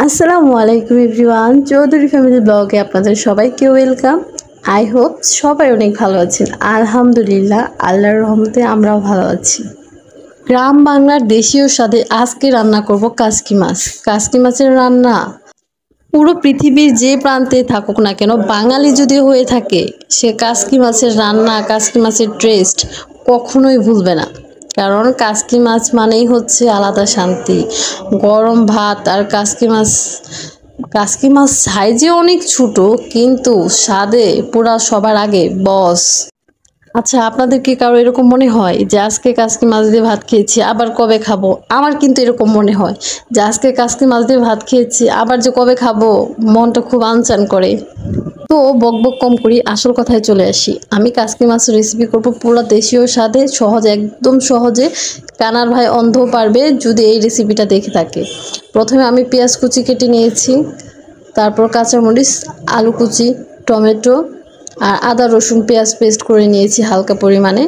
আসসালামু আলাইকুম everyone, Chowdhury family ব্লগে আপনাদের সবাইকে ওয়েলকাম। আই হোপ সবাই অনেক ভালো আছেন। আলহামদুলিল্লাহ, আল্লাহর রহমতে আমরাও ভালো আছি। গ্রাম বাংলার দেশীয় স্বাদে আজকে রান্না করব কাসকি মাছ। কাসকি মাছের রান্না পুরো পৃথিবীর যে প্রান্তে থাকুক না কেন, বাঙালি যদি হয়ে থাকে সে কাসকি মাছের রান্না, কাসকি মাছের টেস্ট কখনোই ভুলবে না। কারণ কাসকি মাছ মানেই হচ্ছে আলাদা শান্তি। গরম ভাত আর কাসকি মাছ সাইজে অনেক ছোট, কিন্তু স্বাদে পুরা সবার আগে বস। আচ্ছা, আপনাদের কি কারো এরকম মনে হয় যে আজকে কাসকি মাছ দিয়ে ভাত খেয়েছি আবার কবে খাবো? আমার কিন্তু এরকম মনে হয় যে আজকে কাসকি মাছ দিয়ে ভাত খেয়েছি আবার যে কবে খাবো, মনটা খুব আনচান করে। তো বকবক কম করি, আসল কথায় চলে আসি। আমি কাসকি মাছের রেসিপি করব পুরো দেশীয় স্বাদে, সহজে, একদম সহজে। কানার ভাই অন্ধও পারবে যদি এই রেসিপিটা দেখে থাকে। প্রথমে আমি পেঁয়াজ কুচি কেটে নিয়েছি, তারপর কাঁচামরিচ, আলু কুচি, টমেটো আর আদা রসুন পেঁয়াজ পেস্ট করে নিয়েছি হালকা পরিমাণে।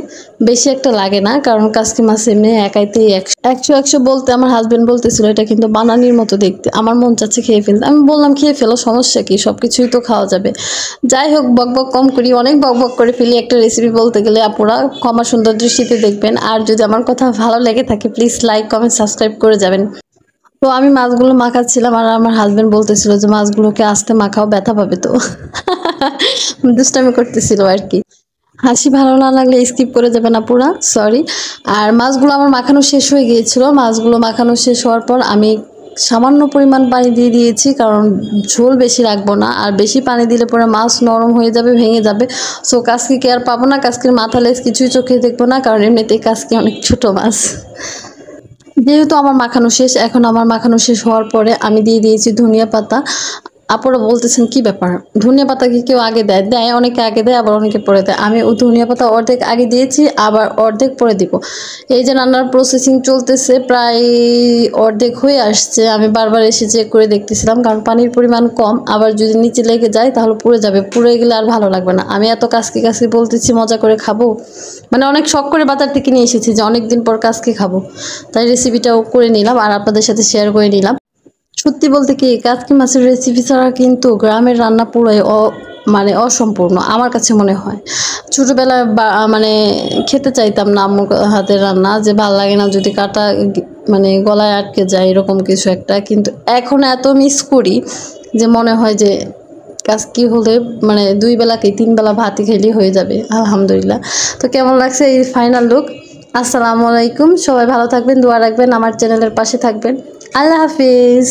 বেশি একটা লাগে না, কারণ কাসকি মাছ এমনি একাইতেই একশো একশো বলতে আমার হাজবেন্ড বলতেছিল এটা কিন্তু বানানির মতো দেখতে। আমার মন চাচ্ছে খেয়ে ফেলতে, আমি বললাম খেয়ে ফেলো, সমস্যা কি, সব কিছুই তো খাওয়া যাবে। যাই হোক, বকবক কম করি, অনেক বকবক করে ফেলি একটা রেসিপি বলতে গেলে। আপুরা ক্ষমা সুন্দর দৃষ্টিতে দেখবেন, আর যদি আমার কথা ভালো লেগে থাকে প্লিজ লাইক কমেন্ট সাবস্ক্রাইব করে যাবেন। তো আমি মাছগুলো মাখাচ্ছিলাম আর আমার হাজবেন্ড বলতেছিল যে মাছগুলোকে আস্তে মাখাও, ব্যথা পাবে তো। দুষ্টামি করতেছিল আর কি। হাসি ভালো না লাগলে স্কিপ করে যাবেন আপুরা, সরি। আর মাছগুলো আমার মাখানো শেষ হয়ে গিয়েছিল। মাছগুলো মাখানো শেষ হওয়ার পর আমি সামান্য পরিমাণ পানি দিয়ে দিয়েছি, কারণ ঝোল বেশি রাখবো না। আর বেশি পানি দিলে পরে মাছ নরম হয়ে যাবে, ভেঙে যাবে। সো কাসকিকে আর পাবো না, কাসকির মাথা লেজ কিছুই চোখে দেখবো না, কারণ এমনিতেই কাসকি অনেক ছোট মাছ। যেহেতু আমার মাখানো শেষ, এখন আমার মাখানো শেষ হওয়ার পরে আমি দিয়ে দিয়েছি ধনিয়া পাতা। আপনারা বলতেছেন কি ব্যাপার, ধনিয়া পাতা কি কেউ আগে দেয়? দেয়, অনেকে আগে দেয় আবার অনেকে পরে দেয়। আমি ও ধনিয়া পাতা অর্ধেক আগে দিয়েছি, আবার অর্ধেক পরে দিব। এই যে রান্নার প্রসেসিং চলতেছে, প্রায় অর্ধেক হয়ে আসছে। আমি বারবার এসে চেক করে দেখতেছিলাম, কারণ পানির পরিমাণ কম, আবার যদি নিচে লেগে যায় তাহলে পুড়ে যাবে, পুড়ে গেলে আর ভালো লাগবে না। আমি এত কাসকি কাসকি বলতেছি মজা করে খাবো, মানে অনেক শখ করে বাজার থেকে নিয়ে এসেছি যে অনেক দিন পর কাসকি খাবো, তাই রেসিপিটাও করে নিলাম আর আপনাদের সাথে শেয়ার করে নিলাম। সত্যি বলতে কি, কাসকি মাছের রেসিপি ছাড়া কিন্তু গ্রামের রান্না পুরোই মানে অসম্পূর্ণ আমার কাছে মনে হয়। ছোটোবেলায় মানে খেতে চাইতাম না আম্মুর হাতের রান্না, যে ভাল লাগে না যদি কাটা মানে গলায় আটকে যায় এরকম কিছু একটা। কিন্তু এখন এত মিস করি যে মনে হয় যে কাসকি হলে মানে 2 বেলা কি 3 বেলা ভাতই খেলেই হয়ে যাবে আলহামদুলিল্লাহ। তো কেমন লাগছে এই ফাইনাল লুক? আসসালামু আলাইকুম, সবাই ভালো থাকবেন, দোয়া রাখবেন, আমার চ্যানেলের পাশে থাকবেন। আল্লাহ হাফিজ।